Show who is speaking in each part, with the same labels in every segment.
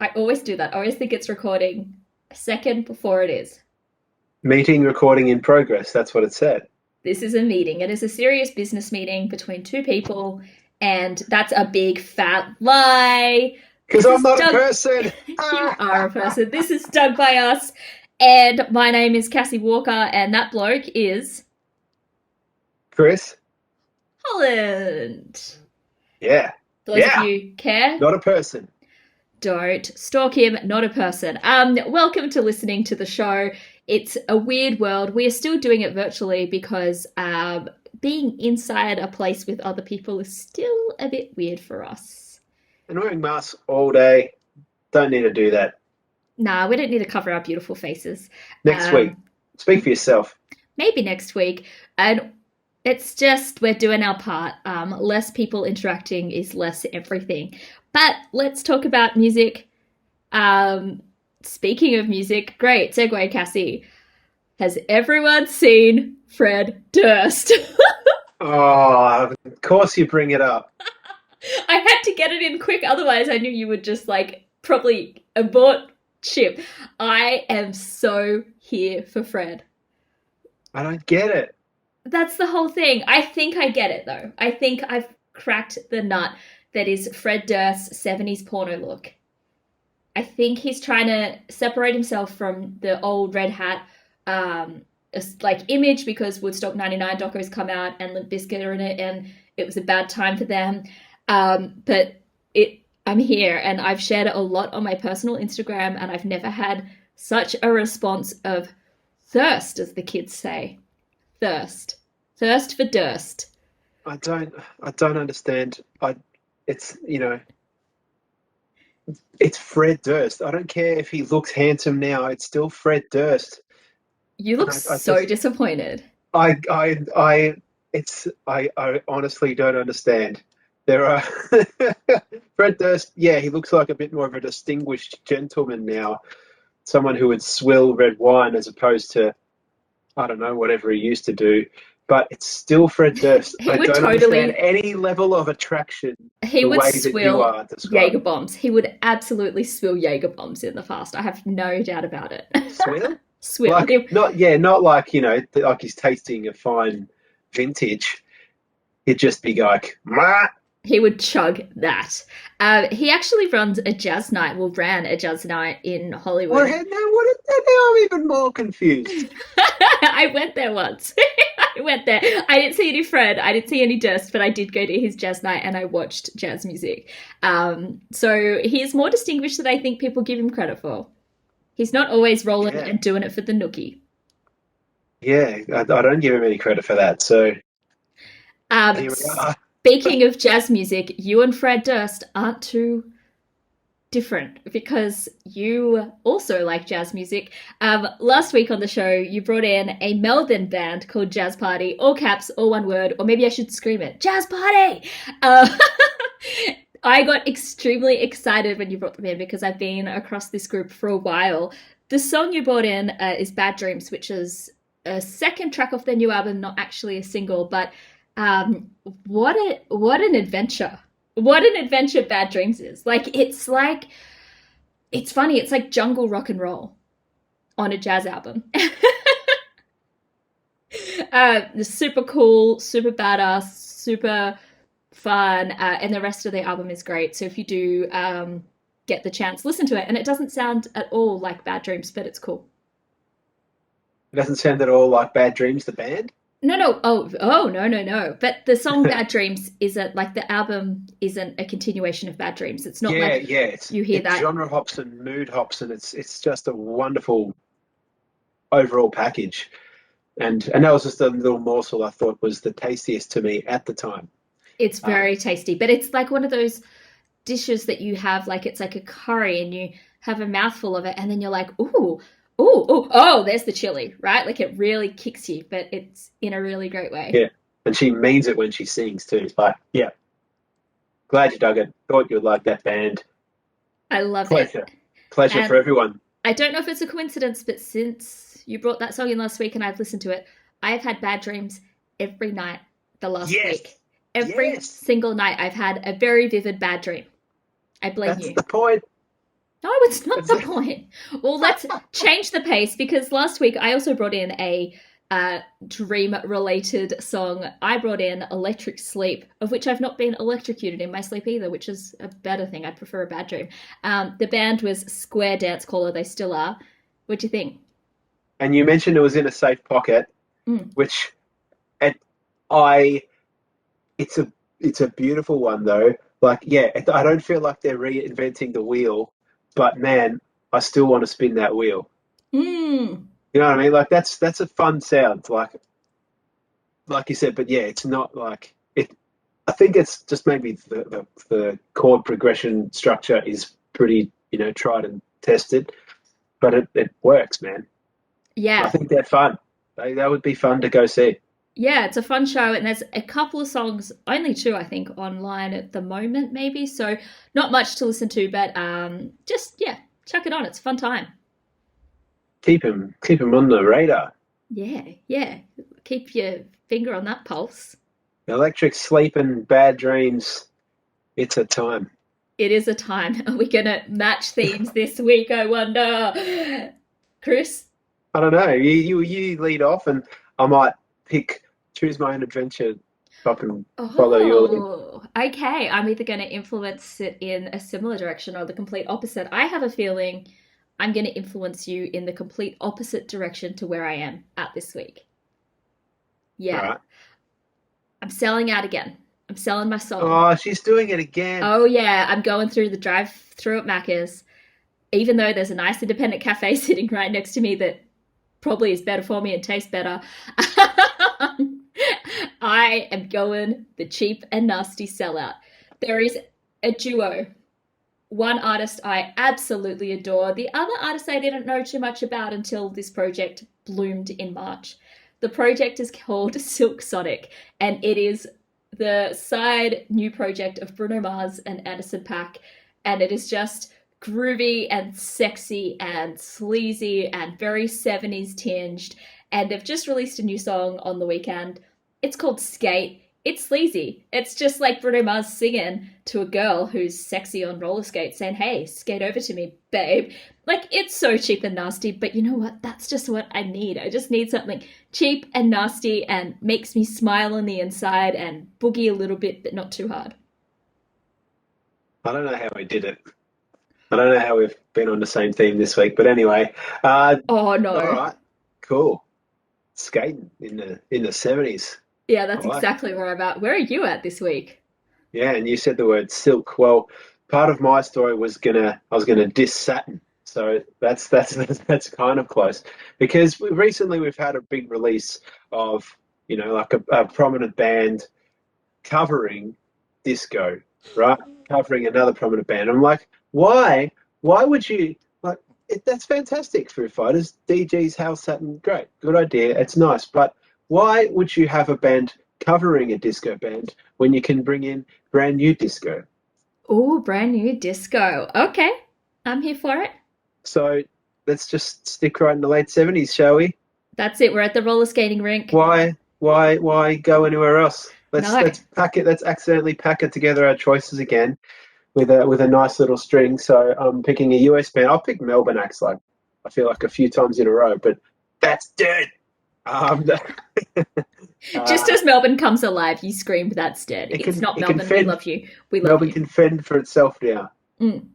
Speaker 1: I always do that. I always think it's recording a second before it is.
Speaker 2: Meeting recording in progress. That's what it said.
Speaker 1: This is a meeting. It is a serious business meeting between two people, and that's a big fat lie.
Speaker 2: Because
Speaker 1: This
Speaker 2: I'm
Speaker 1: is
Speaker 2: not a
Speaker 1: Doug.
Speaker 2: person.
Speaker 1: You are a person. This is Doug by us, and my name is Cassie Walker, and that bloke is
Speaker 2: Chris.
Speaker 1: Holland.
Speaker 2: Yeah.
Speaker 1: Those of
Speaker 2: Yeah.
Speaker 1: you care,
Speaker 2: Not a person.
Speaker 1: don't stalk him, not a person. Welcome to listening to the show. It's a weird world. We are still doing it virtually because being inside a place with other people is still a bit weird for us.
Speaker 2: And wearing masks all day. Don't need to do that.
Speaker 1: Nah, we don't need to cover our beautiful faces.
Speaker 2: Next week.
Speaker 1: Um,
Speaker 2: Speak for yourself.
Speaker 1: Maybe next week. And it's just we're doing our part. Less people interacting is less everything. But let's talk about music. Um, Speaking of music, great segue, Cassie. Has everyone seen Fred Durst?
Speaker 2: Oh, of course you bring it up.
Speaker 1: I had to get it in quick, otherwise I knew you would just like probably abort ship. I am so here for Fred.
Speaker 2: I don't get it.
Speaker 1: That's the whole thing. I think I get it though. I think I've cracked the nut that is Fred Durst's 70s porno look. I think he's trying to separate himself from the old Red Hat like image because Woodstock 99 doco's come out and Limp Bizkit are in it and it was a bad time for them. But I'm here and I've shared it a lot on my personal Instagram and I've never had such a response of thirst, as the kids say. Thirst. Thirst for Durst.
Speaker 2: I don't I don't understand. It's it's Fred Durst. I don't care if he looks handsome now, it's still Fred Durst.
Speaker 1: You
Speaker 2: And
Speaker 1: look
Speaker 2: I
Speaker 1: so
Speaker 2: just
Speaker 1: disappointed.
Speaker 2: I honestly don't understand. There are Fred Durst, yeah, he looks like a bit more of a distinguished gentleman now. Someone who would swill red wine as opposed to, I don't know, whatever he used to do. But it's still Fred Durst.
Speaker 1: He
Speaker 2: I
Speaker 1: would
Speaker 2: don't understand
Speaker 1: totally
Speaker 2: any level of attraction
Speaker 1: he
Speaker 2: the
Speaker 1: would
Speaker 2: way that you
Speaker 1: swill
Speaker 2: are
Speaker 1: Jaeger
Speaker 2: describing.
Speaker 1: bombs. He would absolutely swill Jaeger bombs in the fast. I have no doubt about it.
Speaker 2: Swill?
Speaker 1: Swill.
Speaker 2: Like, not, yeah, not like, like he's tasting a fine vintage. He'd just be like, "Mah."
Speaker 1: He would chug that. He actually runs a jazz night, well, ran a jazz night in
Speaker 2: What,
Speaker 1: Hollywood.
Speaker 2: now, now I'm even more confused.
Speaker 1: I went there once. I went there. I didn't see any Fred. I didn't see any Durst, but I did go to his jazz night and I watched jazz music. So he's more distinguished than I think people give him credit for. He's not always rolling
Speaker 2: Yeah.
Speaker 1: and doing it for the nookie.
Speaker 2: Yeah, I don't give him any credit for that. So here we are.
Speaker 1: Speaking of jazz music, you and Fred Durst aren't too different because you also like jazz music. Last week on the show, you brought in a Melbourne band called Jazz Party, all caps, all one word, or maybe I should scream it, Jazz Party! Uh, I got extremely excited when you brought them in because I've been across this group for a while. The song you brought in is Bad Dreams, which is a second track off their new album, not actually a single, but um, what an adventure! What an adventure Bad Dreams is. Like it's funny. It's like jungle rock and roll on a jazz album. Super cool, super badass, super fun, and the rest of the album is great. So if you do get the chance, listen to it. And it doesn't sound at all like Bad Dreams, but it's cool.
Speaker 2: It doesn't sound at all like Bad Dreams, the band.
Speaker 1: No, no, oh, no, no, no. But the song Bad Dreams isn't like the album isn't a continuation of Bad Dreams. It's not
Speaker 2: Yeah,
Speaker 1: like
Speaker 2: yeah.
Speaker 1: you hear
Speaker 2: It's
Speaker 1: that.
Speaker 2: genre hops and mood hops, and it's just a wonderful overall package. And that was just a little morsel I thought was the tastiest to me at the time.
Speaker 1: It's
Speaker 2: Um,
Speaker 1: very tasty, but it's like one of those dishes that you have like it's like a curry and you have a mouthful of it and then you're like, ooh, ooh, ooh, oh, there's the chili, right? Like it really kicks you, but it's in a really great way.
Speaker 2: yeah, and she means it when she sings too. It's like, yeah, glad you dug it. Thought you'd like that band.
Speaker 1: I love it.
Speaker 2: Pleasure, pleasure for
Speaker 1: And
Speaker 2: everyone.
Speaker 1: I don't know if it's a coincidence, but since you brought that song in last week and I've listened to it, I've had bad dreams every night the last
Speaker 2: Yes,
Speaker 1: week. Every
Speaker 2: yes,
Speaker 1: single night I've had a very vivid bad dream. I blame
Speaker 2: that's
Speaker 1: you.
Speaker 2: the point.
Speaker 1: No, it's not the point. Well, let's change the pace because last week I also brought in a dream related song. I brought in Electric Sleep, of which I've not been electrocuted in my sleep either, which is a better thing. I'd prefer a bad dream. The band was Square Dance Caller. They still are. What do you think?
Speaker 2: And you mentioned it was in a safe pocket,
Speaker 1: Mm.
Speaker 2: which it, I it's a beautiful one though. Like, yeah, I don't feel like they're reinventing the wheel, but man, I still want to spin that wheel.
Speaker 1: Mm.
Speaker 2: You know what I mean? Like that's a fun sound, like you said. But yeah, it's not like it. I think it's just maybe the chord progression structure is pretty, tried and tested, but it works, man. I
Speaker 1: Yeah.
Speaker 2: think they're fun. That would be fun to go see.
Speaker 1: Yeah, it's a fun show, and there's a couple of songs, only two, I think, online at the moment, maybe. So not much to listen to, but just yeah, chuck it on. It's a fun time.
Speaker 2: Keep him on the radar.
Speaker 1: Yeah, yeah. Keep your finger on that pulse.
Speaker 2: Electric sleep and bad dreams. It's a time.
Speaker 1: It is a time. Are we gonna match themes this week? I wonder. Chris?
Speaker 2: I don't know. You lead off, and I might pick choose my own adventure. If I can follow your lead.
Speaker 1: Oh, okay. I'm either going to influence it in a similar direction or the complete opposite. I have a feeling I'm going to influence you in the complete opposite direction to where I am at this week.
Speaker 2: All
Speaker 1: Yeah,
Speaker 2: right.
Speaker 1: I'm selling out again. I'm selling my soul.
Speaker 2: Oh, she's doing it again.
Speaker 1: Oh, yeah, I'm going through the drive through at Macca's, even though there's a nice independent cafe sitting right next to me that probably is better for me and tastes better. I am going the cheap and nasty sellout. There is a duo. One artist I absolutely adore, the other artist I didn't know too much about until this project bloomed in March. The project is called Silk Sonic, and it is the side new project of Bruno Mars and Anderson Paak, and it is just groovy and sexy and sleazy and very 70s tinged. And they've just released a new song on the weekend. It's called Skate. It's sleazy. It's just like Bruno Mars singing to a girl who's sexy on roller skates saying, hey, skate over to me, babe. Like, it's so cheap and nasty, but you know what? That's just what I need. I just need something cheap and nasty and makes me smile on the inside and boogie a little bit, but not too hard.
Speaker 2: I don't know how we did it. I don't know how we've been on the same theme this week, but anyway.
Speaker 1: Oh,
Speaker 2: All
Speaker 1: no.
Speaker 2: right, cool. Skating in the 70s.
Speaker 1: Yeah,
Speaker 2: I
Speaker 1: that's
Speaker 2: like it.
Speaker 1: exactly where I'm at. Where are you at this week?
Speaker 2: Yeah, and you said the word silk. Well, part of my story I was gonna diss Saturn. So that's kind of close because recently we've had a big release of, like a prominent band covering disco, right? Covering another prominent band. I'm like, why? Why would you like that's fantastic, Foo Fighters, DG's House Saturn, great, good idea, it's nice, but why would you have a band covering a disco band when you can bring in brand new disco?
Speaker 1: Oh, brand new disco. Okay, I'm here for it.
Speaker 2: So let's just stick right in the late 70s, shall we?
Speaker 1: That's it. We're at the roller skating rink.
Speaker 2: Why go anywhere else? Let's
Speaker 1: No,
Speaker 2: let's pack it. Let's accidentally pack it together our choices again with a nice little string. So I'm picking a US band. I'll pick Melbourne acts like I feel like a few times in a row, but that's dead. Um,
Speaker 1: just
Speaker 2: uh,
Speaker 1: as Melbourne comes alive, you screamed that's dead.
Speaker 2: it
Speaker 1: It's
Speaker 2: can
Speaker 1: not
Speaker 2: it can
Speaker 1: Melbourne. We
Speaker 2: fend.
Speaker 1: love you. We love
Speaker 2: Melbourne
Speaker 1: you.
Speaker 2: can fend for itself now.
Speaker 1: Mm.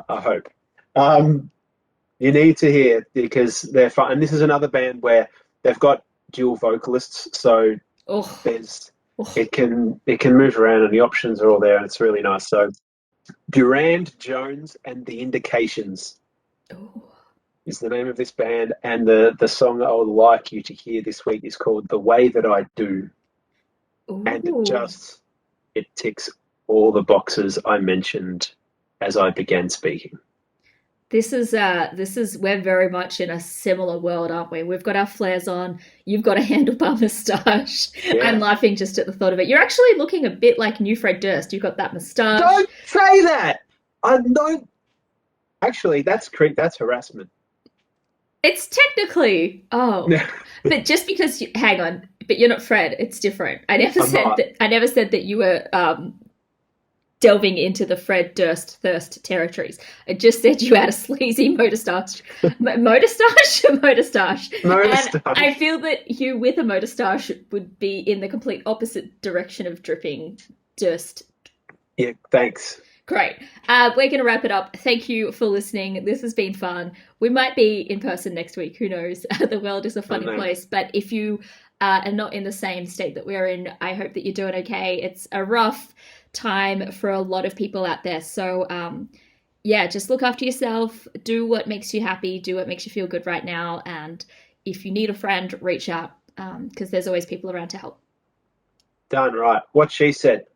Speaker 2: I hope. Um, you need to hear because they're fun. And this is another band where they've got dual vocalists, so
Speaker 1: Oh,
Speaker 2: there's
Speaker 1: oh,
Speaker 2: it can move around and the options are all there and it's really nice. So Durand Jones and the Indications
Speaker 1: oh,
Speaker 2: is the name of this band, and the song I would like you to hear this week is called "The Way That I Do," and
Speaker 1: oh.
Speaker 2: it ticks all the boxes I mentioned as I began speaking.
Speaker 1: This is we're very much in a similar world, aren't we? We've got our flares on. You've got a handlebar moustache. I'm
Speaker 2: Yeah,
Speaker 1: laughing just at the thought of it. You're actually looking a bit like new Fred Durst. You've got that moustache.
Speaker 2: don't say that. I don't actually. That's harassment.
Speaker 1: It's technically oh, but just because hang on, but you're not Fred. It's different. I never
Speaker 2: I'm
Speaker 1: said
Speaker 2: not.
Speaker 1: that. I never said that you were delving into the Fred Durst thirst territories. I just said you had a sleazy motor stash, motor stash, and I
Speaker 2: Motorstache.
Speaker 1: feel that you with a motor stash would be in the complete opposite direction of dripping Durst.
Speaker 2: Yeah, thanks.
Speaker 1: Great. We're going to wrap it up. Thank you for listening. This has been fun. We might be in person next week. Who knows? The world is a funny place. But if you are not in the same state that we're in, I hope that you're doing okay. It's a rough time for a lot of people out there. So, yeah, just look after yourself. Do what makes you happy. Do what makes you feel good right now. And if you need a friend, reach out because there's always people around to help.
Speaker 2: Done right. What she said.